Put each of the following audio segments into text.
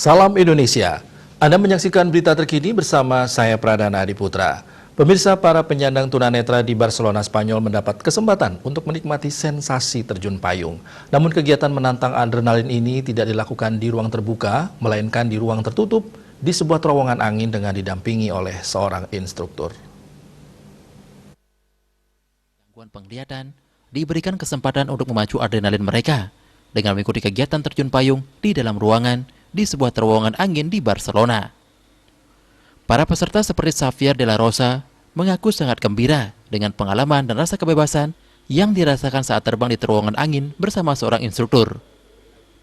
Salam Indonesia. Anda menyaksikan berita terkini bersama saya Pradana Adiputra. Pemirsa, para penyandang tunanetra di Barcelona, Spanyol mendapat kesempatan untuk menikmati sensasi terjun payung. Namun kegiatan menantang adrenalin ini tidak dilakukan di ruang terbuka, melainkan di ruang tertutup di sebuah terowongan angin dengan didampingi oleh seorang instruktur. Gangguan penglihatan diberikan kesempatan untuk memacu adrenalin mereka dengan mengikuti kegiatan terjun payung di dalam ruangan di sebuah terowongan angin di Barcelona. Para peserta seperti Xavier de la Rosa mengaku sangat gembira dengan pengalaman dan rasa kebebasan yang dirasakan saat terbang di terowongan angin bersama seorang instruktur.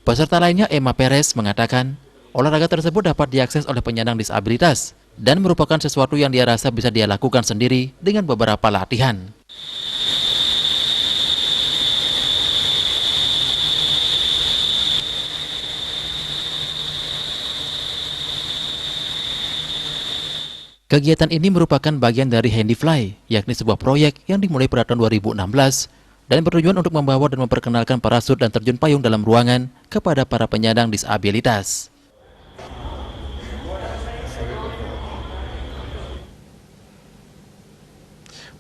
Peserta lainnya, Emma Perez, mengatakan olahraga tersebut dapat diakses oleh penyandang disabilitas dan merupakan sesuatu yang dia rasa bisa dia lakukan sendiri dengan beberapa latihan. Kegiatan ini merupakan bagian dari Handyfly, yakni sebuah proyek yang dimulai pada tahun 2016 dan bertujuan untuk membawa dan memperkenalkan parasut dan terjun payung dalam ruangan kepada para penyandang disabilitas.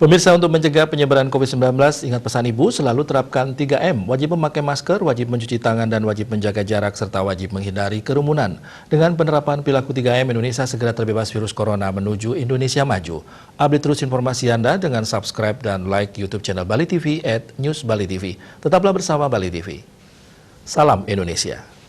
Pemirsa, untuk mencegah penyebaran COVID-19, ingat pesan Ibu, selalu terapkan 3M, wajib memakai masker, wajib mencuci tangan, dan wajib menjaga jarak, serta wajib menghindari kerumunan. Dengan penerapan perilaku 3M, Indonesia segera terbebas virus corona menuju Indonesia maju. Update terus informasi Anda dengan subscribe dan like YouTube channel Bali TV @newsbalitv. Tetaplah bersama Bali TV. Salam Indonesia.